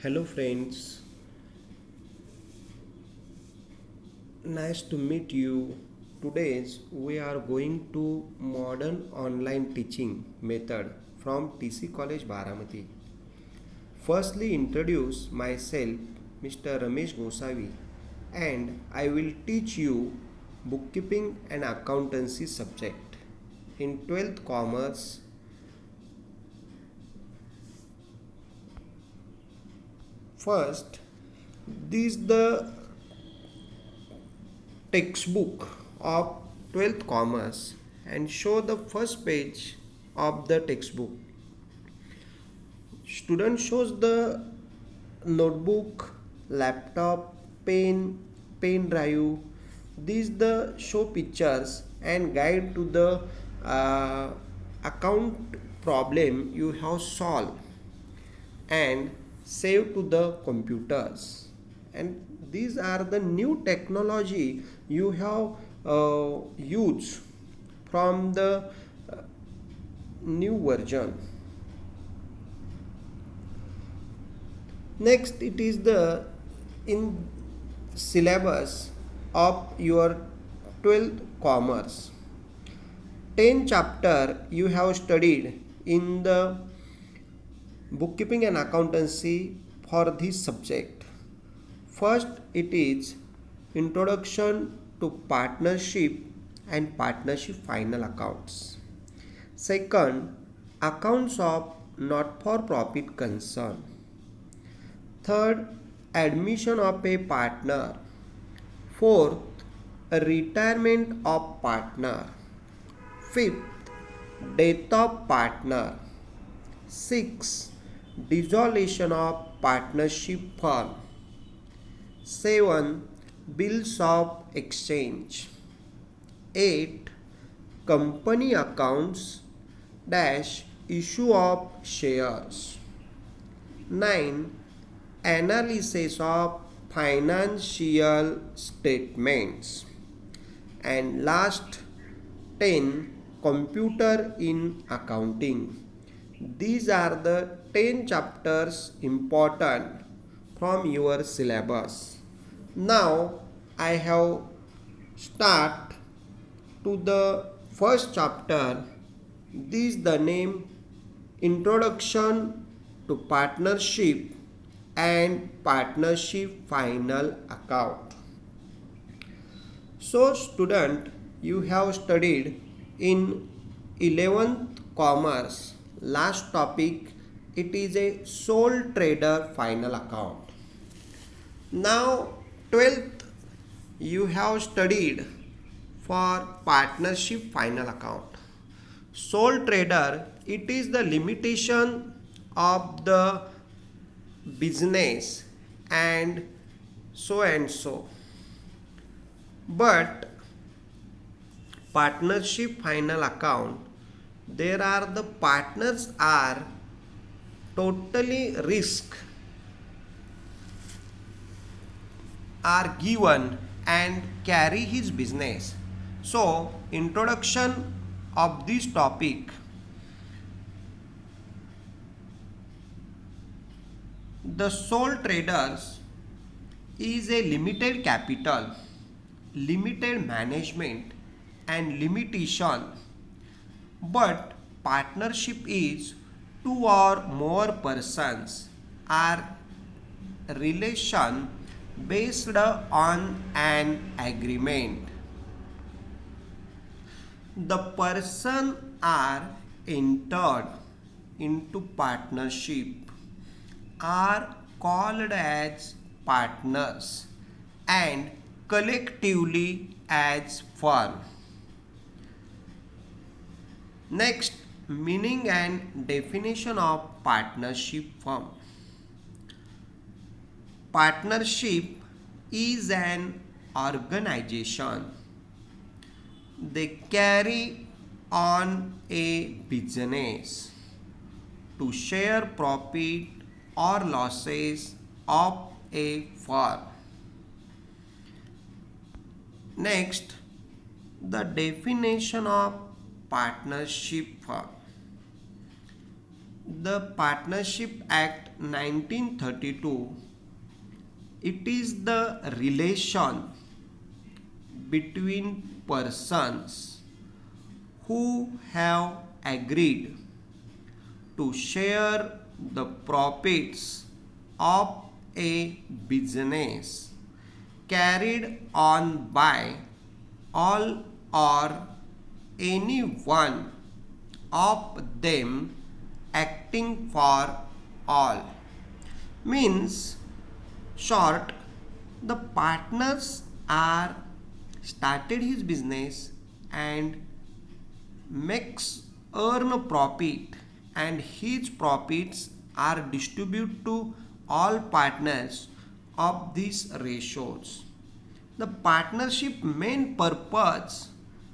Hello friends, nice to meet you. Today we are going to modern online teaching method from TC College Baramati. Firstly introduce myself Mr. Ramesh Gosavi and I will teach you bookkeeping and accountancy subject. In 12th commerce, first this the textbook of 12th commerce and show the first page of the textbook. Student shows the notebook, laptop, pen drive. These the show pictures and guide to the uh, account problem you have solved and save to the computers. And these are the new technology you have used from the uh, new version. Next it is the in syllabus of your 12th commerce. 10 chapter you have studied in the bookkeeping and accountancy for this subject. First, it is introduction to partnership and partnership final accounts. Second, accounts of not for profit concern. Third, admission of a partner. Fourth, a retirement of partner. Fifth, death of partner. Six, dissolution of partnership firm. 7. Bills of exchange. 8. Company accounts dash issue of shares. 9. Analysis of financial statements. And last 10. Computer in accounting. These are the 10 chapters important from your syllabus. Now I have start to the first chapter. This is the name Introduction to Partnership and Partnership Final Account. So student, you have studied in 11th commerce. Last topic, it is a sole trader final account. Now 12th you have studied for partnership final account. Sole trader, it is the limitation of the business and so. But partnership final account, there are the partners are totally risk are given and carry his business. So introduction of this topic, the sole traders is a limited capital, limited management and limitation, but partnership is two or more persons are relation based on an agreement. The person are entered into partnership are called as partners and collectively as firm. Next, meaning and definition of partnership firm. Partnership is an organization. They carry on a business to share profit or losses of a firm. Next, the definition of partnership firm. The Partnership Act 1932, it is the relation between persons who have agreed to share the profits of a business carried on by all or any one of them acting for all. Means, short, the partners are started his business and makes earn a profit, and his profits are distributed to all partners of these ratios. The partnership main purpose,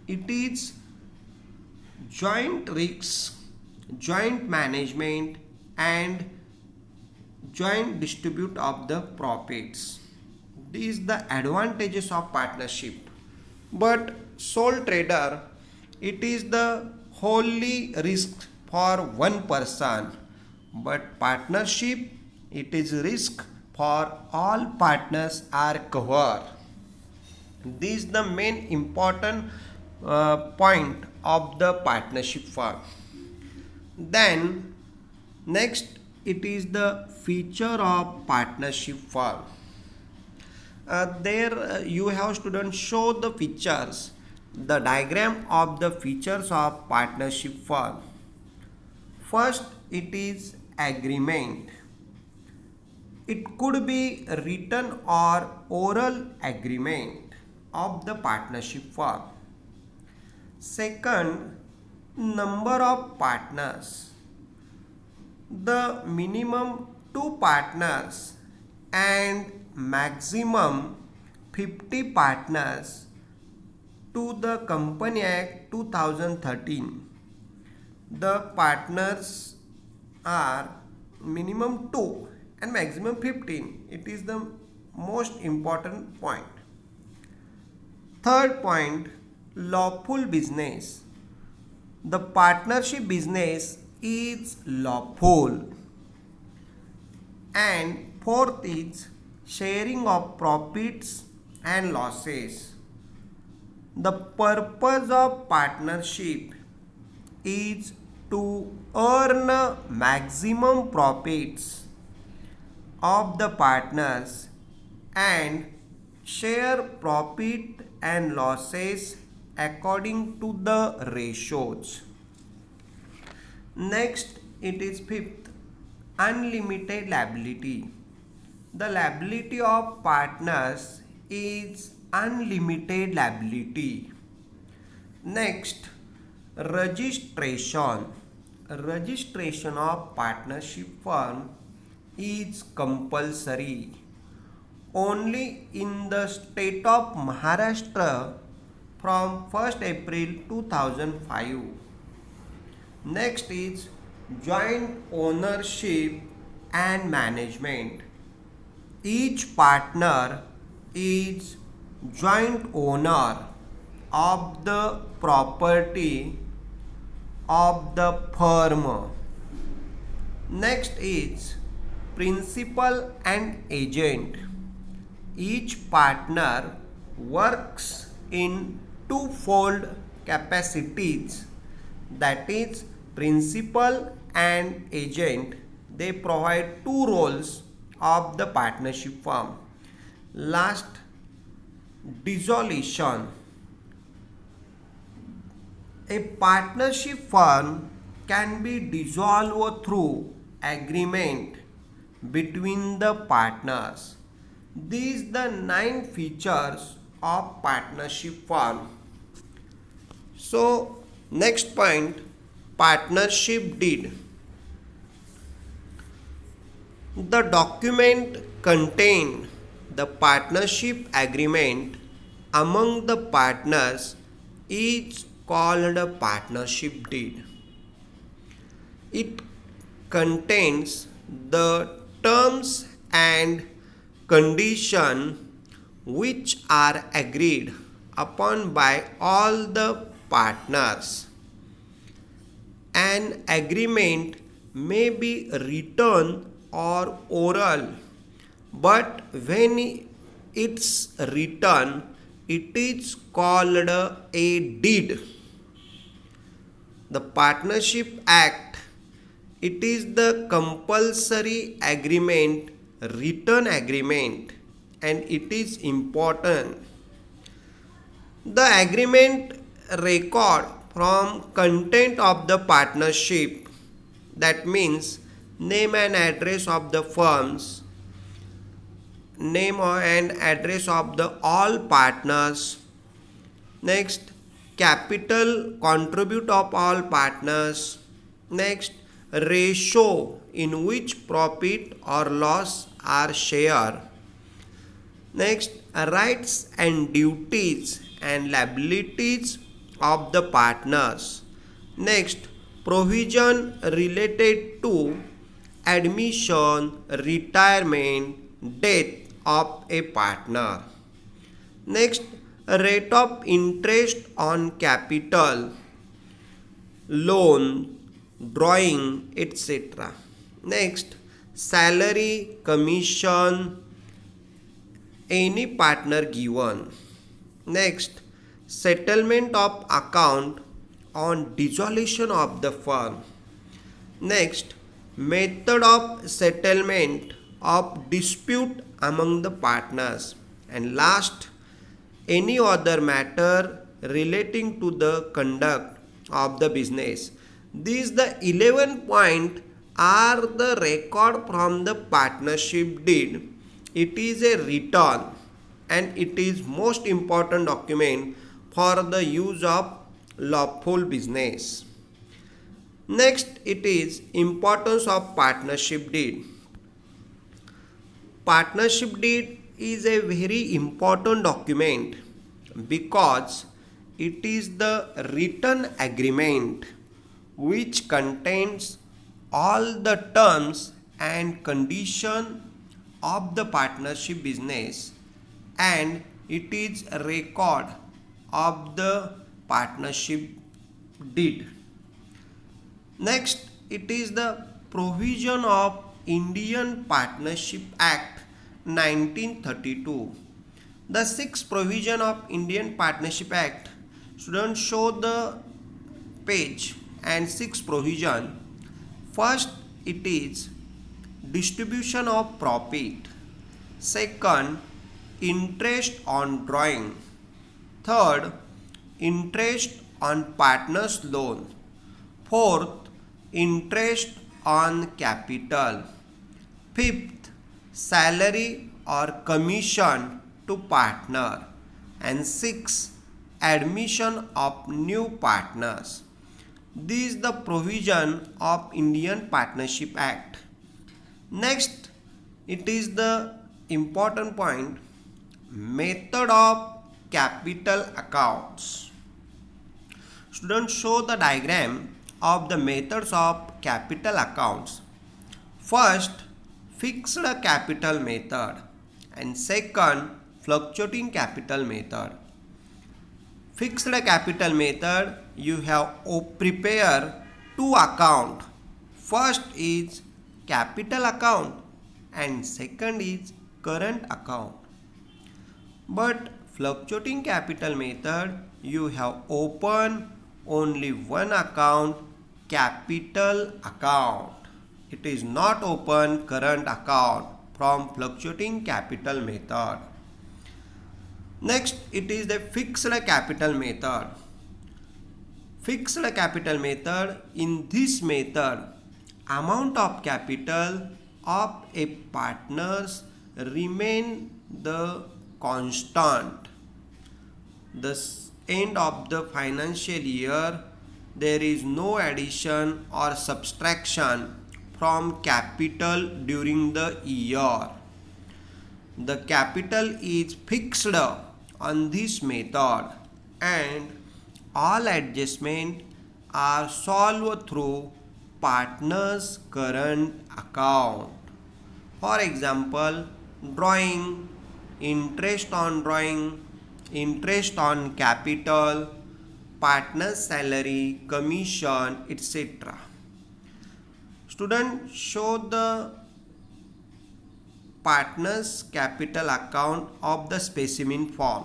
it is joint risks, joint management, and joint distribute of the profits. These the advantages of partnership. But sole trader, it is the wholly risk for one person. But partnership, it is risk for all partners are covered. This is the main important point of the partnership firm. Then next, it is the feature of partnership firm. There you have students show the features, the diagram of the features of partnership firm. First, it is agreement. It could be written or oral agreement of the partnership firm. Second, number of partners. The minimum 2 partners and maximum 50 partners to the Company Act 2013. The partners are minimum 2 and maximum 15. It is the most important point. Third point, lawful business. The partnership business is lawful. And fourth is sharing of profits and losses. The purpose of partnership is to earn maximum profits of the partners and share profit and losses according to the ratios. Next, it is fifth, unlimited liability. The liability of partners is unlimited liability. Next, registration. Registration of partnership firm is compulsory only in the state of Maharashtra from 1st April 2005. Next is joint ownership and management. Each partner is joint owner of the property of the firm. Next is principal and agent. Each partner works in twofold capacities, that is principal and agent. They provide two roles of the partnership firm. Last, dissolution. A partnership firm can be dissolved through agreement between the partners. These the 9 features of partnership firm. So next point, partnership deed. The document contain the partnership agreement among the partners is called a partnership deed. It contains the terms and conditions which are agreed upon by all the partners. An agreement may be written or oral, but when it's written, it is called a deed. The Partnership Act, it is the compulsory agreement, written agreement, and it is important. The agreement record from content of the partnership, that means name and address of the firms, name and address of the all partners. Next, capital contribute of all partners. Next, ratio in which profit or loss are shared. Next, rights and duties and liabilities of the partners. Next, provision related to admission, retirement, death of a partner. Next, rate of interest on capital, loan, drawing, etc. Next, salary, commission, any partner given. Next, settlement of account on dissolution of the firm. Next, method of settlement of dispute among the partners. And last, any other matter relating to the conduct of the business. These the 11 point are the record from the partnership deed. It is a return and it is most important document for the use of lawful business. Next, it is importance of partnership deed. Partnership deed is a very important document because it is the written agreement which contains all the terms and conditions of the partnership business, and it is a record of the partnership deed. Next, it is the provision of Indian Partnership Act 1932. The sixth provision of Indian Partnership Act. Students, show the page and sixth provision. First, it is distribution of profit. Second, interest on drawing. Third, interest on partners loan. Fourth, interest on capital. Fifth, salary or commission to partner. And sixth, admission of new partners. This is the provision of Indian Partnership Act. Next, it is the important point, method of capital accounts. Students, show the diagram of the methods of capital accounts. First, fixed capital method, and second, fluctuating capital method. Fixed capital method, you have prepare two account. First is capital account and second is current account. But fluctuating capital method, you have open only one account, capital account. It is not open current account from fluctuating capital method. Next, it is the fixed capital method. Fixed capital method, in this method, amount of capital of a partners remain the constant. The end of the financial year, there is no addition or subtraction from capital during the year. The capital is fixed on this method and all adjustments are solved through partners current account. For example, drawing, interest on drawing, interest on capital, partner's salary, commission, etc. Student, show the partner's capital account of the specimen form.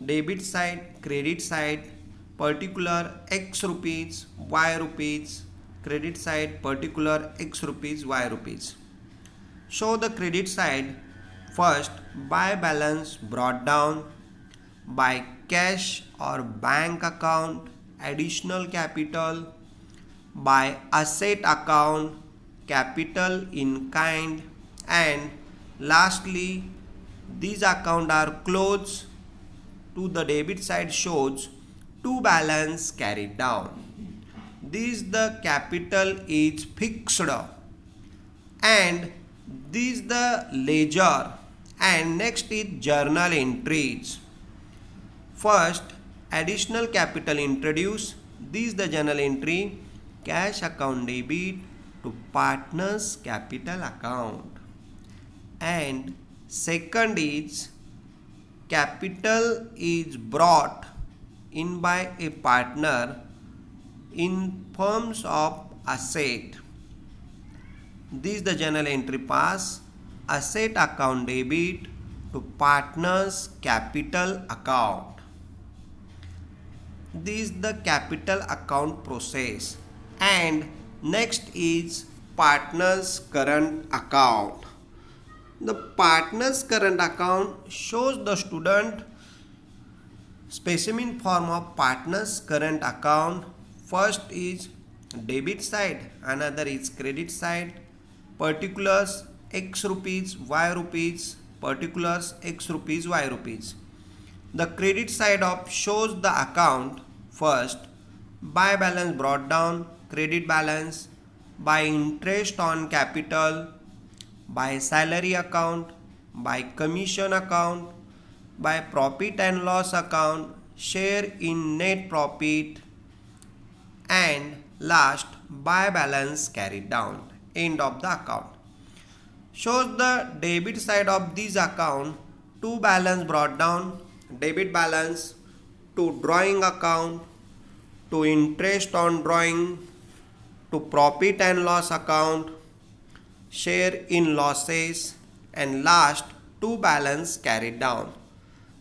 Debit side, credit side, particular X rupees, Y rupees, credit side, particular X rupees, Y rupees. Show the credit side. First, by balance brought down, by cash or bank account, additional capital, by asset account, capital in kind, and lastly, these accounts are closed to the debit side shows to balance carried down. This the capital is fixed and this the ledger, and next is journal entries. First, additional capital introduced. This the journal entry, cash account debit to partner's capital account. And second is capital is brought in by a partner in forms of asset. This the journal entry pass, asset account debit to partner's capital account. This the capital account process. And next is partner's current account. The partner's current account shows the student specimen form of partner's current account. First is debit side, another is credit side, particulars X rupees, Y rupees, particulars X rupees, Y rupees. The credit side of shows the account. First, by balance brought down, credit balance, by interest on capital, by salary account, by commission account, by profit and loss account, share in net profit, and last by balance carried down, end of the account. Shows the debit side of this account to balance brought down, debit balance, to drawing account, to interest on drawing, to profit and loss account, share in losses, and last to balance carried down.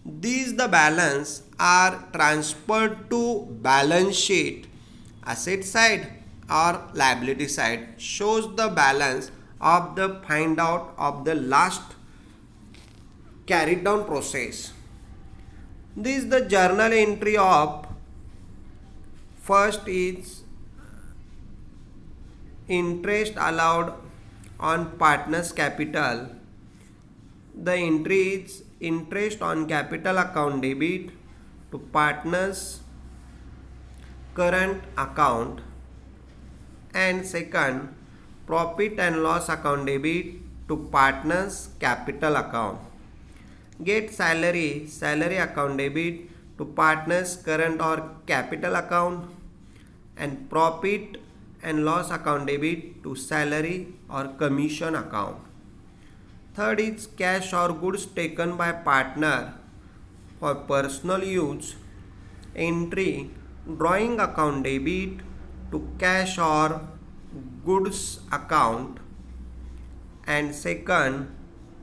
These the balance are transferred to balance sheet, asset side or liability side shows the balance of the find out of the last carried down process. This is the journal entry of first is interest allowed on partner's capital. The entry is interest on capital account debit to partner's current account, and second, profit and loss account debit to partner's capital account. Get salary, salary account debit to partner's current or capital account, and profit and loss account debit to salary or commission account. Third is cash or goods taken by partner for personal use. Entry, drawing account debit to cash or goods account, and second,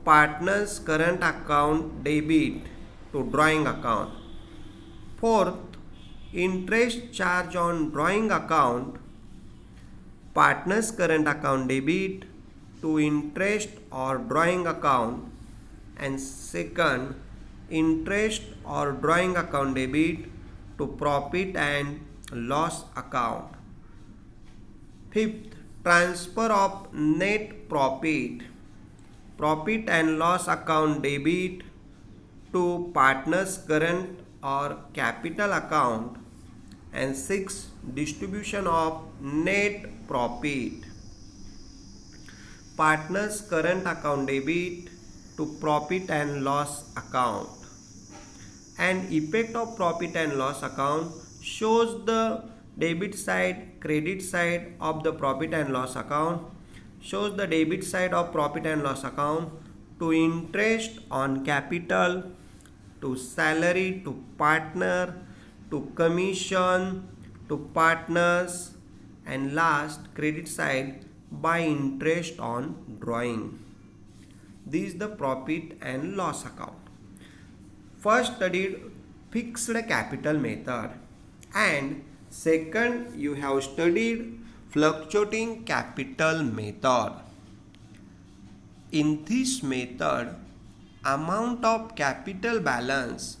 partner's current account debit to drawing account. Fourth, interest charge on drawing account, partner's current account debit to interest or drawing account, and second, interest or drawing account debit to profit and loss account. Fifth, transfer of net profit, profit and loss account debit to partner's current or capital account, and sixth, distribution of net profit, partner's current account debit to profit and loss account. And effect of profit and loss account shows the debit side, credit side of the profit and loss account, shows the debit side of profit and loss account to interest on capital, to salary to partner, to commission to partners, and last credit side by interest on drawing. This is the profit and loss account. First studied fixed capital method and second you have studied fluctuating capital method. In this method, amount of capital balance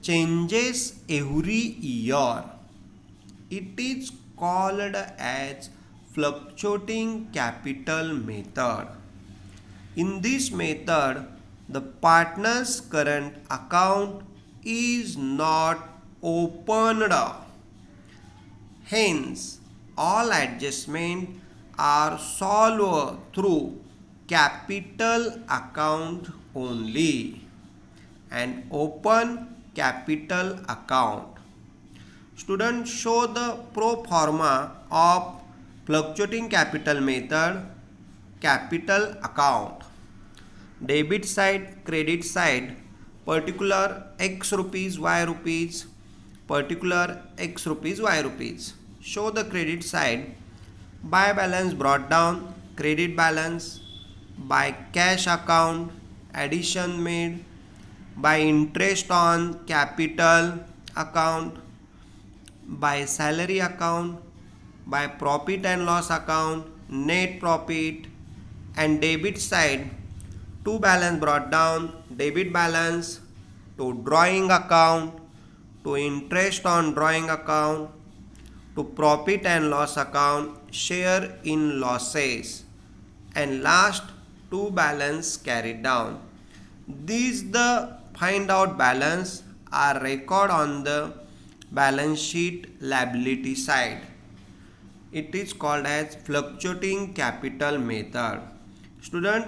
changes every year. It is called as fluctuating capital method. In this method, the partner's current account is not opened. Hence, all adjustments are solved through capital account only and open capital account. Students, show the pro forma of fluctuating capital method capital account. Debit side, credit side, particular X rupees, Y rupees, particular X rupees, Y rupees. Show the credit side, by balance brought down, credit balance, by cash account, addition made, by interest on capital account, by salary account, by profit and loss account, net profit, and debit side, to balance brought down, debit balance, to drawing account, to interest on drawing account, to profit and loss account, share in losses, and last to balance carried down. These the find out balance are record on the balance sheet liability side. It is called as fluctuating capital method. Student,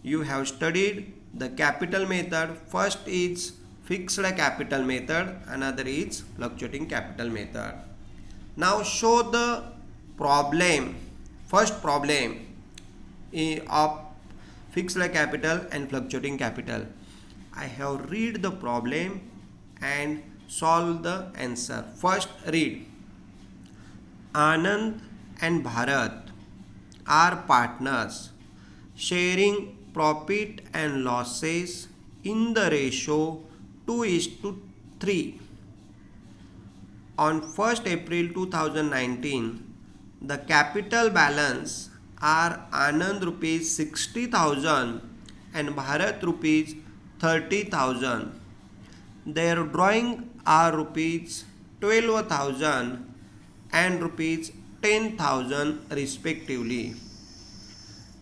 you have studied the capital method. First is fixed capital method, another is fluctuating capital method. Now show the problem. First problem of fixed capital and fluctuating capital. I have read the problem and solve the answer. First read. Anand and Bharat are partners sharing profit and losses in the ratio 2:3. On 1st April 2019, the capital balance are Anand rupees 60,000 and Bharat rupees 30,000. Their drawing are rupees 12,000 and rupees 10,000 respectively.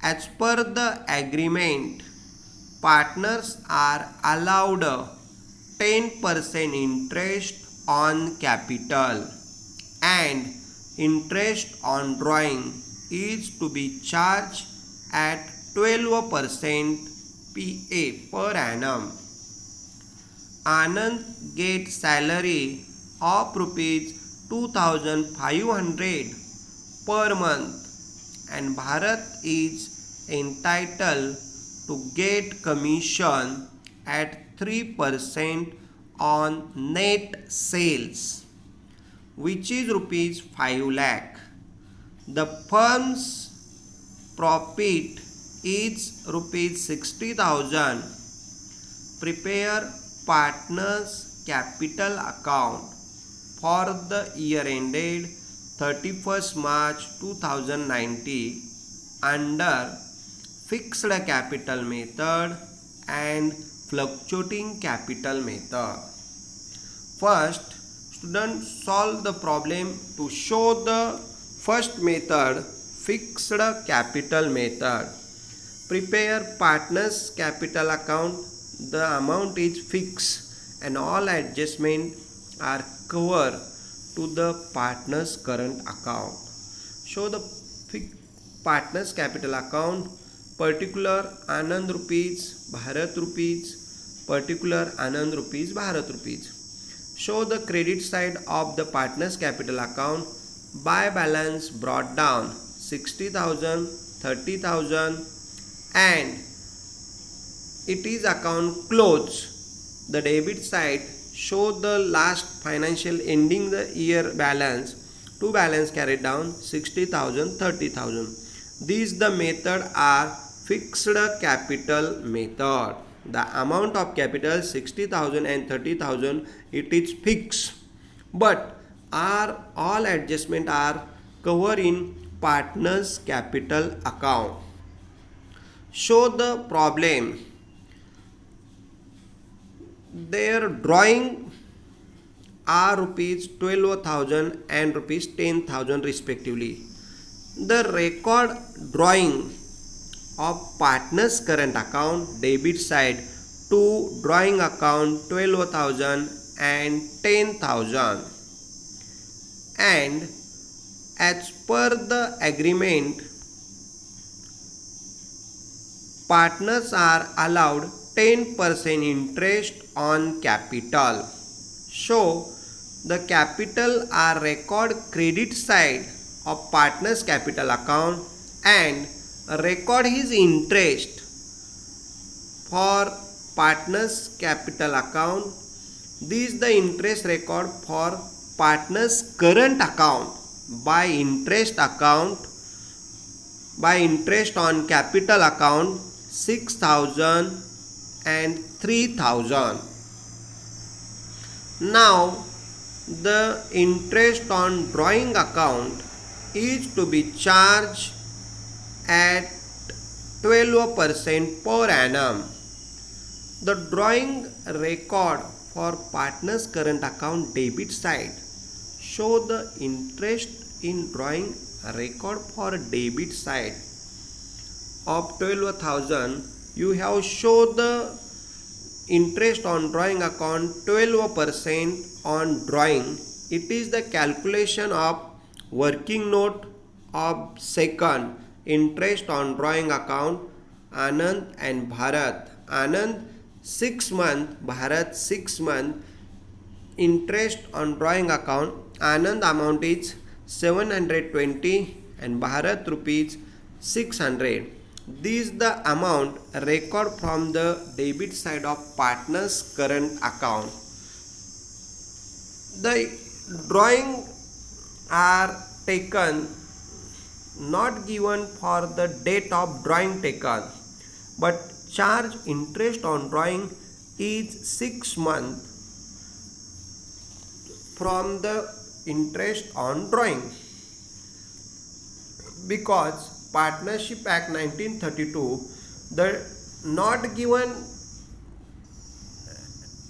As per the agreement, partners are allowed 10% interest on capital and interest on drawing is to be charged at 12% PA per annum. Anand gets salary of rupees 2,500 per month and Bharat is entitled to get commission at 3% on net sales, which is rupees 5 lakh. The firm's profit is rupees 60,000. Prepare partners capital account for the year ended 31st March 2019 under fixed capital method and fluctuating capital method. First, students solve the problem to show the first method, fixed capital method. Prepare partners capital account. The amount is fixed and all adjustments are covered to the partner's current account. Show the partner's capital account, particular Anand rupees, Bharat rupees, particular Anand rupees, Bharat rupees. Show the credit side of the partner's capital account, by balance brought down 60,000, 30,000 and it is account closed. The debit side show the last financial ending the year balance to balance carried down 60,000, 30,000. These the method are fixed capital method. The amount of capital 60,000 and 30,000 it is fixed, but are all adjustment are covered in partners capital account. Show the problem. Their drawing are rupees 12,000 and rupees 10,000 respectively. The record drawing of partners current account debit side to drawing account 12,000 and 10,000, and as per the agreement partners are allowed 10% interest on capital. So the capital are record credit side of partners capital account and record his interest for partners capital account. This is the interest record for partners current account by interest on capital account 6,000 and 3,000. Now the interest on drawing account is to be charged at 12% per annum. The drawing record for partners current account debit side show the interest in drawing record for debit side of 12,000. You have show the interest on drawing account 12% on drawing. It is the calculation of working note of second interest on drawing account Anand and Bharat. Anand 6 month, Bharat 6 month. Interest on drawing account Anand amount is 720 and Bharat rupees 600. This is the amount record from the debit side of partners current account. The drawing are taken not given for the date of drawing taken, but charge interest on drawing is 6 months from the interest on drawing, because Partnership Act 1932 the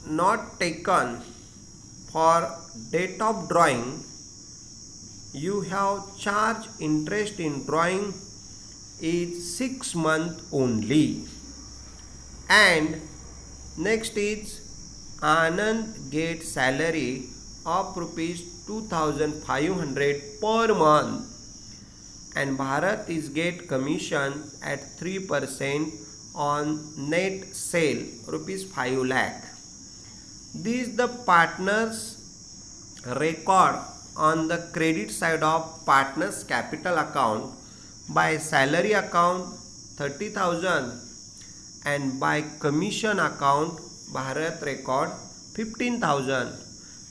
not taken for date of drawing, you have charge interest in drawing is 6 months only. And next is Anand gets salary of rupees 2,500 per month and Bharat is get commission at 3% on net sale rupees 5 lakh. This the partners record on the credit side of partners capital account by salary account 30,000 and by commission account Bharat record 15,000.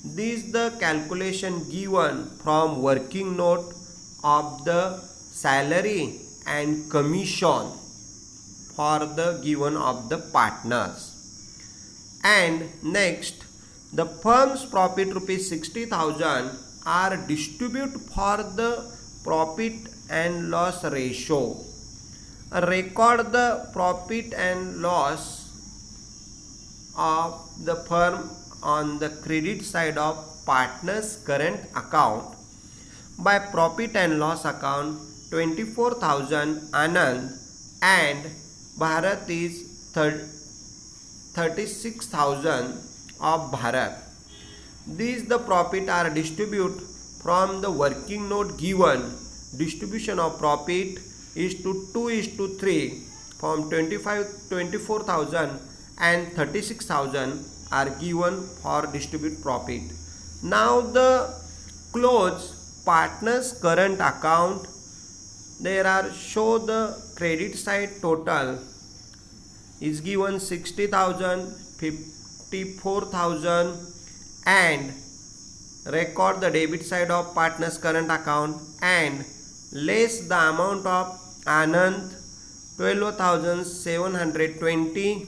This is the calculation given from working note of the salary and commission for the given of the partners. And next, the firm's profit rupees 60,000 are distributed for the profit and loss ratio. Record the profit and loss of the firm on the credit side of partners current account. By profit and loss account 24,000 Anand and Bharat is 36,000 of Bharat. These the profit are distributed from the working note given. Distribution of profit is to 2:3 from 24,000 and 36,000 are given for distribute profit. Now the close partners current account, there are show the credit side total is given 60,000, 54,000 and record the debit side of partner's current account and less the amount of Anand 12,720.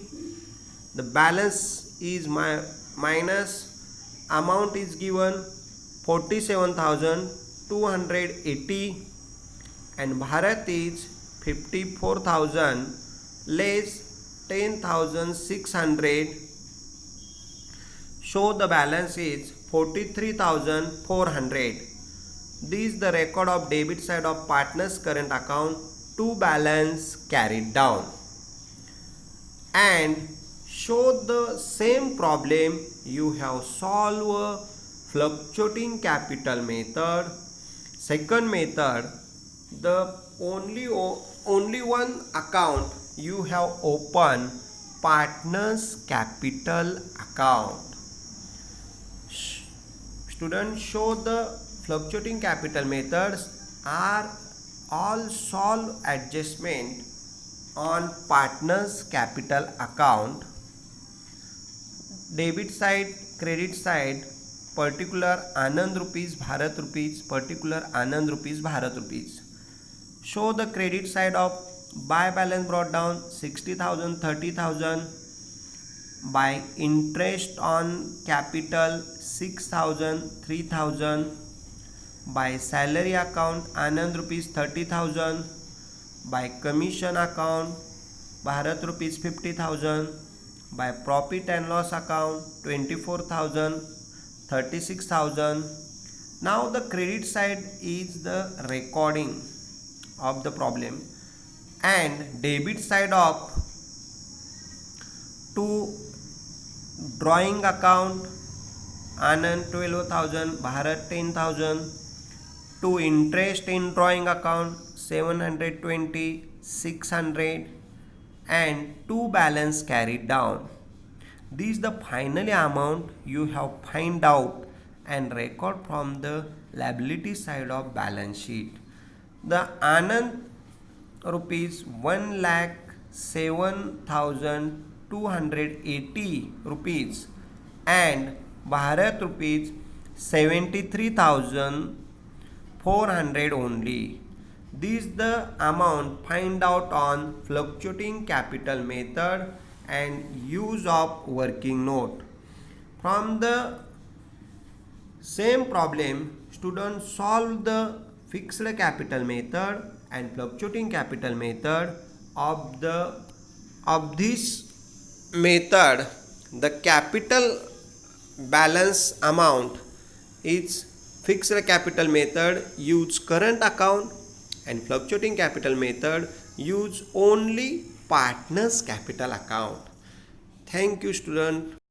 The balance is minus amount is given 47,280 and Bharat is 54,000 less 10,600. Show the balance is 43,400. This is the record of debit side of partner's current account to balance carried down. And show the same problem you have solved fluctuating capital method. Second method, the only one account you have opened partner's capital account. Students, show the fluctuating capital methods are all solve adjustment on partner's capital account. Debit side, credit side, particular Anand rupees, Bharat rupees, particular Anand rupees, Bharat rupees. Show the credit side of by balance brought down 60,000, 30,000, by interest on capital 6,000, 3,000, by salary account Anand rupees 30,000, by commission account Bharat rupees 50,000, by profit and loss account 24,000, 36,000. Now the credit side is the recording of the problem and debit side of to drawing account Anand 12,000, Bharat 10,000, to interest in drawing account 720, 600 and to balance carried down. This is the final amount you have find out and record from the liability side of balance sheet. The Anand rupees 1,07,280 rupees and Bharat rupees 73,400 only. This is the amount find out on fluctuating capital method and use of working note. From the same problem, students solve the fixed capital method and fluctuating capital method. Of this method, the capital balance amount is fixed capital method use current account and fluctuating capital method use only partner's capital account. Thank you, student.